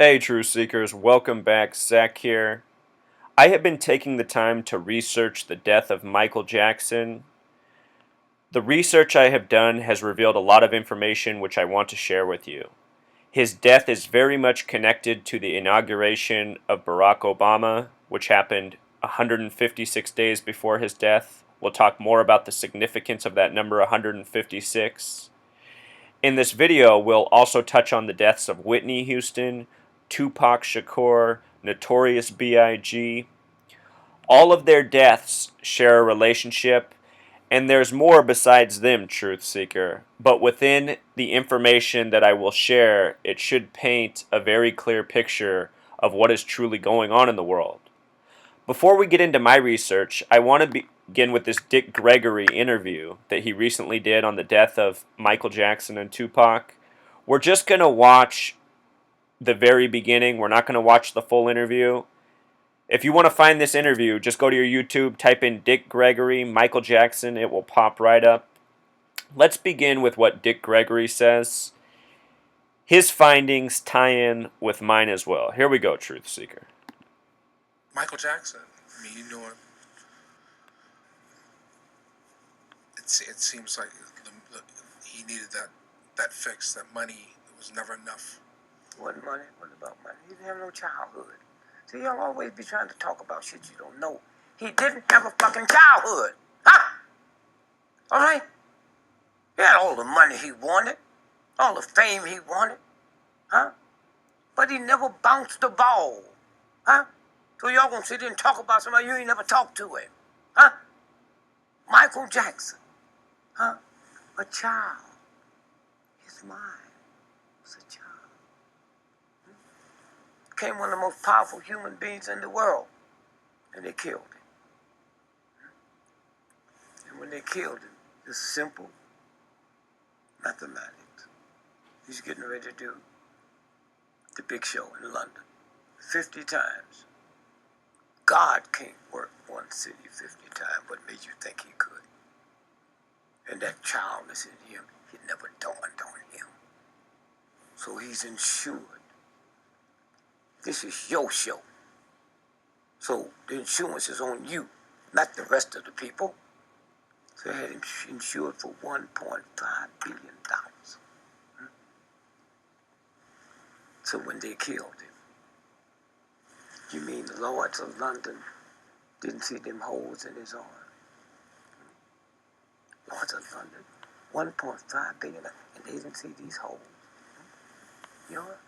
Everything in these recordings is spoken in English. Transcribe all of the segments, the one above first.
Hey, Truth Seekers, welcome back. Zach here. I have been taking the time to research the death of Michael Jackson. The research I have done has revealed a lot of information which I want to share with you. His death is very much connected to the inauguration of Barack Obama, which happened 156 days before his death. We'll talk more about the significance of that number 156. In this video, we'll also touch on the deaths of Whitney Houston, Tupac Shakur, Notorious B.I.G. All of their deaths share a relationship, and there's more besides them, Truth Seeker. But within the information that I will share, it should paint a very clear picture of what is truly going on in the world. Before we get into my research, I want to begin with this Dick Gregory interview that he recently did on the death of Michael Jackson and Tupac. We're just going to watch the very beginning. We're not going to watch the full interview. If you want to find this interview, just go to your YouTube, type in Dick Gregory, Michael Jackson. It will pop right up. Let's begin with what Dick Gregory says. His findings tie in with mine as well. Here we go, Truth Seeker. Michael Jackson. I mean, you know him. It seems like he needed that fix. That money was never enough. Wasn't money? What about money? He didn't have no childhood. See, y'all always be trying to talk about shit you don't know. He didn't have a fucking childhood. Huh? All right? He had all the money he wanted, all the fame he wanted. Huh? But he never bounced the ball. Huh? So y'all gonna sit there and talk about somebody you ain't never talked to him. Huh? Michael Jackson. Huh? A child. His mind was a child. Became one of the most powerful human beings in the world. And they killed him. And when they killed him, it's simple mathematics. He's getting ready to do the big show in London 50 times. God can't work one city 50 times. What made you think he could? And that childness in him, it never dawned on him. So he's insured. This is your show. So the insurance is on you, not the rest of the people. So they had him insured for $1.5 billion. So when they killed him, you mean the lords of London didn't see them holes in his arm? Lords of London, $1.5 billion, and they didn't see these holes. You know what?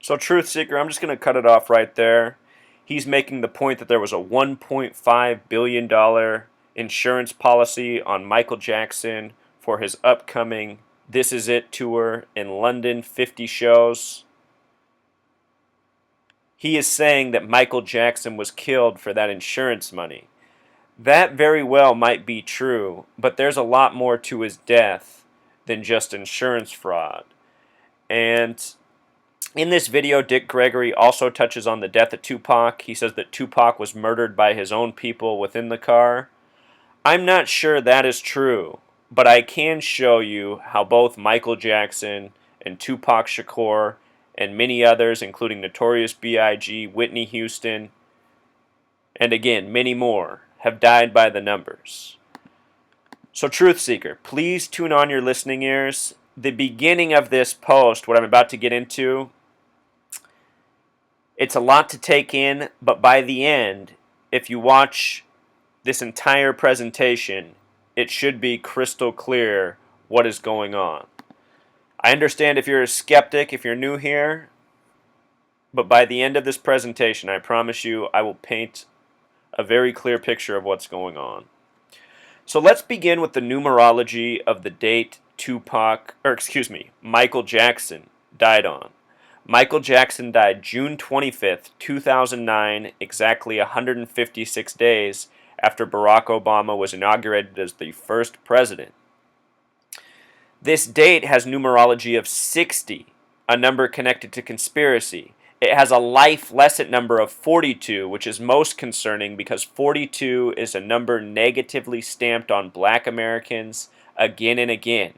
So, Truth Seeker, I'm just going to cut it off right there. He's making the point that there was a $1.5 billion insurance policy on Michael Jackson for his upcoming This Is It tour in London, 50 shows. He is saying that Michael Jackson was killed for that insurance money. That very well might be true, but there's a lot more to his death than just insurance fraud. And in this video, Dick Gregory also touches on the death of Tupac. He says that Tupac was murdered by his own people within the car. I'm not sure that is true, but I can show you how both Michael Jackson and Tupac Shakur and many others, including Notorious B.I.G., Whitney Houston, and again, many more, have died by the numbers. So, Truth Seeker, please tune on your listening ears. The beginning of this post, what I'm about to get into, it's a lot to take in, but by the end, if you watch this entire presentation, it should be crystal clear what is going on. I understand if you're a skeptic, if you're new here, but by the end of this presentation, I promise you, I will paint a very clear picture of what's going on. So let's begin with the numerology of the date Michael Jackson died on. Michael Jackson died June 25th, 2009, exactly 156 days after Barack Obama was inaugurated as the first president. This date has numerology of 60, a number connected to conspiracy. It has a life lesson number of 42, which is most concerning because 42 is a number negatively stamped on black Americans again and again.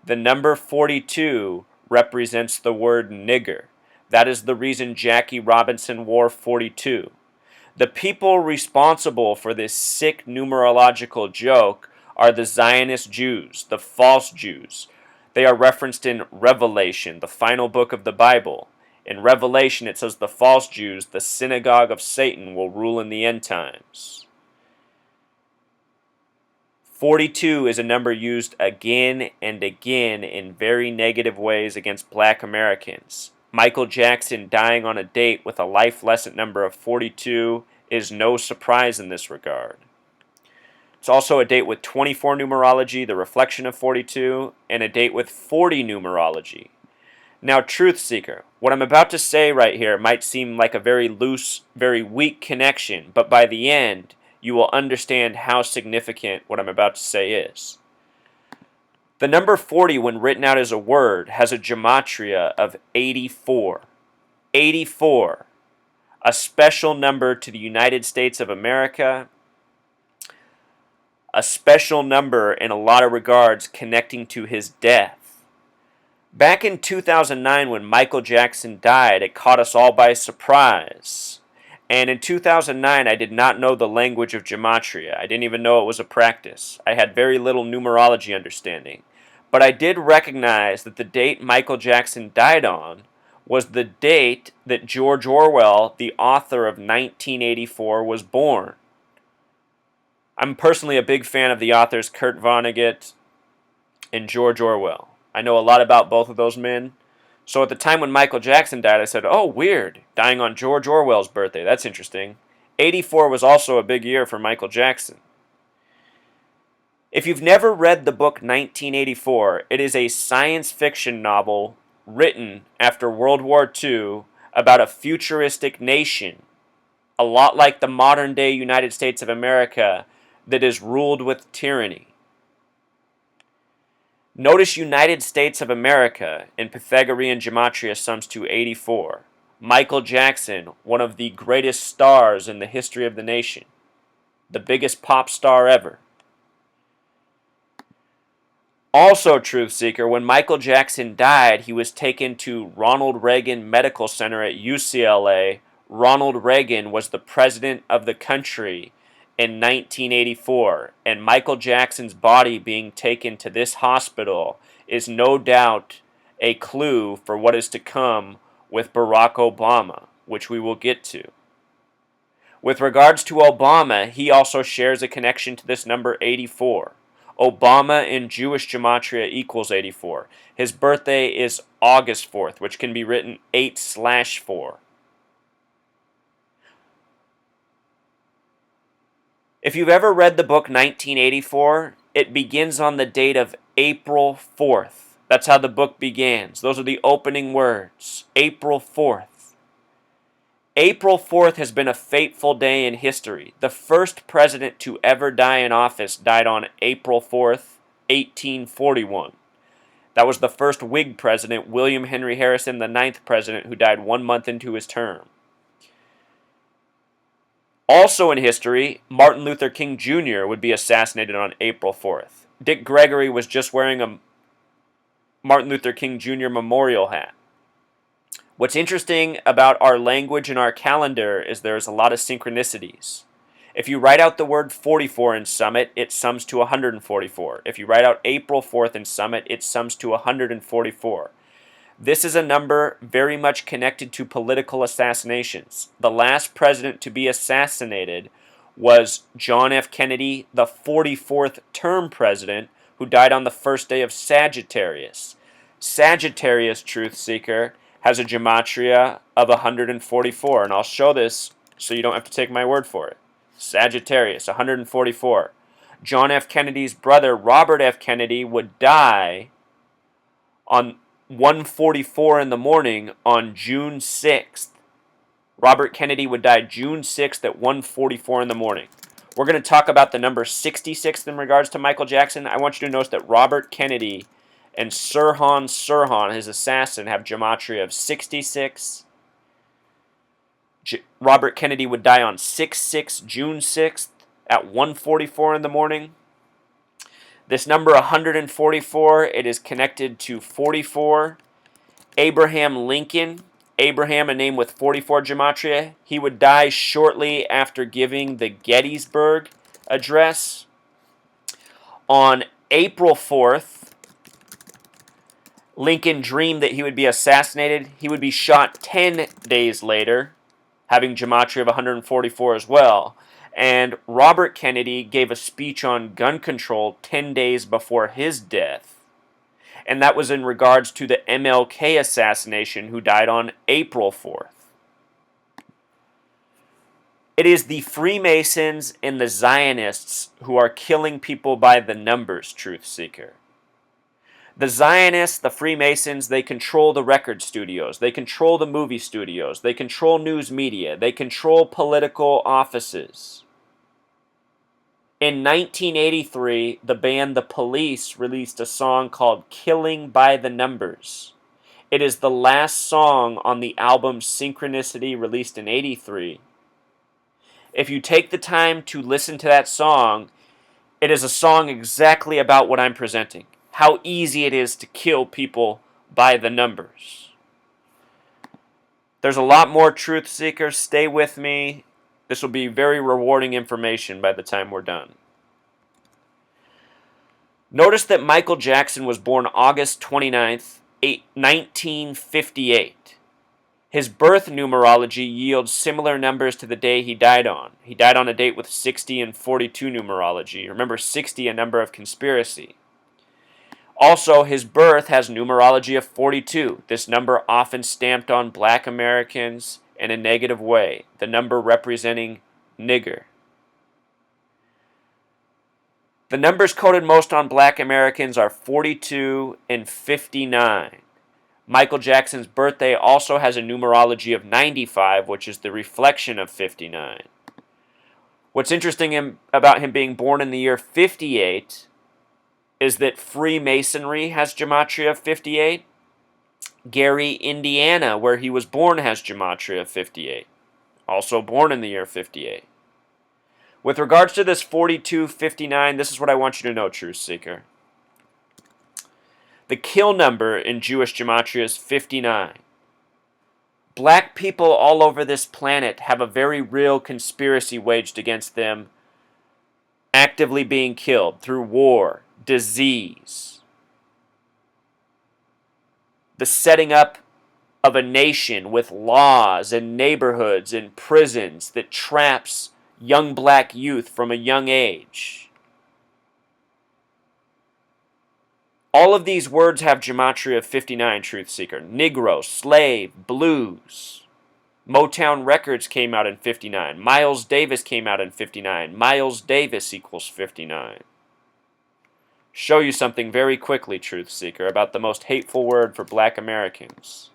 The number 42 represents the word nigger. That is the reason Jackie Robinson wore 42. The people responsible for this sick numerological joke are the Zionist Jews, the false Jews. They are referenced in Revelation, the final book of the Bible. In Revelation, it says the false Jews, the synagogue of Satan, will rule in the end times. 42 is a number used again and again in very negative ways against black Americans. Michael Jackson dying on a date with a life lesson number of 42 is no surprise in this regard. It's also a date with 24 numerology, the reflection of 42, and a date with 40 numerology. Now, truth seeker, what I'm about to say right here might seem like a very loose, very weak connection, but by the end, you will understand how significant what I'm about to say is. The number 40, when written out as a word, has a gematria of 84. 84, a special number to the United States of America, a special number in a lot of regards connecting to his death. Back in 2009, when Michael Jackson died, it caught us all by surprise. And in 2009, I did not know the language of gematria. I didn't even know it was a practice. I had very little numerology understanding. But I did recognize that the date Michael Jackson died on was the date that George Orwell, the author of 1984, was born. I'm personally a big fan of the authors Kurt Vonnegut and George Orwell. I know a lot about both of those men. So at the time when Michael Jackson died, I said, oh, weird, dying on George Orwell's birthday. That's interesting. 84 was also a big year for Michael Jackson. If you've never read the book 1984, it is a science fiction novel written after World War II about a futuristic nation, a lot like the modern-day United States of America, that is ruled with tyranny. Notice United States of America in Pythagorean gematria sums to 84. Michael Jackson, one of the greatest stars in the history of the nation. The biggest pop star ever. Also, truth seeker, when Michael Jackson died, he was taken to Ronald Reagan Medical Center at UCLA. Ronald Reagan was the president of the country in 1984, and Michael Jackson's body being taken to this hospital is no doubt a clue for what is to come with Barack Obama, which we will get to. With regards to Obama, he also shares a connection to this number 84. Obama in Jewish gematria equals 84. His birthday is August 4th, which can be written 8/4. If you've ever read the book 1984, it begins on the date of April 4th. That's how the book begins. Those are the opening words. April 4th. April 4th has been a fateful day in history. The first president to ever die in office died on April 4th, 1841. That was the first Whig president, William Henry Harrison, the ninth president, who died 1 month into his term. Also in history, Martin Luther King Jr. would be assassinated on April 4th. Dick Gregory was just wearing a Martin Luther King Jr. memorial hat. What's interesting about our language and our calendar is there's a lot of synchronicities. If you write out the word 44 in Summit, it sums to 144. If you write out April 4th in Summit, it sums to 144. This is a number very much connected to political assassinations. The last president to be assassinated was John F. Kennedy, the 44th term president, who died on the first day of Sagittarius. Sagittarius, truth seeker, has a gematria of 144, and I'll show this so you don't have to take my word for it. Sagittarius, 144. John F. Kennedy's brother, Robert F. Kennedy, would die on 1:44 in the morning on June 6th. Robert Kennedy would die June 6th at 1:44 in the morning. We're going to talk about the number 66 in regards to Michael Jackson. I want you to notice that Robert Kennedy and Sirhan Sirhan, his assassin, have gematria of 66. Robert Kennedy would die on 6/6, June 6th at 1:44 in the morning. This number 144, it is connected to 44. Abraham Lincoln Abraham, a name with 44 gematria. He would die shortly after giving the Gettysburg Address. On April 4th, Lincoln dreamed that he would be assassinated. He would be shot 10 days later, having gematria of 144 as well. And Robert Kennedy gave a speech on gun control 10 days before his death. And that was in regards to the MLK assassination, who died on April 4th. It is the Freemasons and the Zionists who are killing people by the numbers, Truth Seeker. The Zionists, the Freemasons, they control the record studios, they control the movie studios, they control news media, they control political offices. In 1983, the band The Police released a song called Killing by the Numbers. It is the last song on the album Synchronicity, released in 83. If you take the time to listen to that song, it is a song exactly about what I'm presenting. How easy it is to kill people by the numbers. There's a lot more, Truth Seekers. Stay with me. This will be very rewarding information by the time we're done. Notice that Michael Jackson was born August 29th, 1958. His birth numerology yields similar numbers to the day he died on. He died on a date with 60 and 42 numerology. Remember, 60, a number of conspiracy. Also, his birth has numerology of 42, this number often stamped on black Americans in a negative way, the number representing nigger. The numbers coded most on black Americans are 42 and 59. Michael Jackson's birthday also has a numerology of 95, which is the reflection of 59. What's interesting about him being born in the year 58 is that Freemasonry has gematria of 58. Gary, Indiana, where he was born, has gematria of 58. Also born in the year 58. With regards to this 4259, this is what I want you to know, Truth Seeker. The kill number in Jewish gematria is 59. Black people all over this planet have a very real conspiracy waged against them, actively being killed through war, disease, the setting up of a nation with laws and neighborhoods and prisons that traps young black youth from a young age. All of these words have gematria of 59, Truth Seeker. Negro, slave, blues. Motown Records came out in 59. Miles Davis came out in 59. Miles Davis equals 59. Show you something very quickly, Truth Seeker, about the most hateful word for black Americans.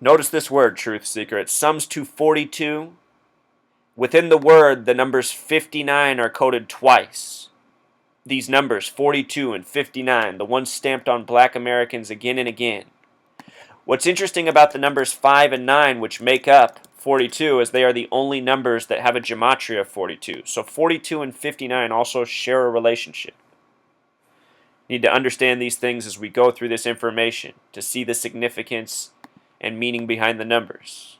Notice this word, Truth Seeker. It sums to 42. Within the word, the numbers 59 are coded twice. These numbers, 42 and 59, the ones stamped on black Americans again and again. What's interesting about the numbers 5 and 9, which make up 42, is they are the only numbers that have a gematria of 42. So 42 and 59 also share a relationship. You need to understand these things as we go through this information to see the significance and meaning behind the numbers.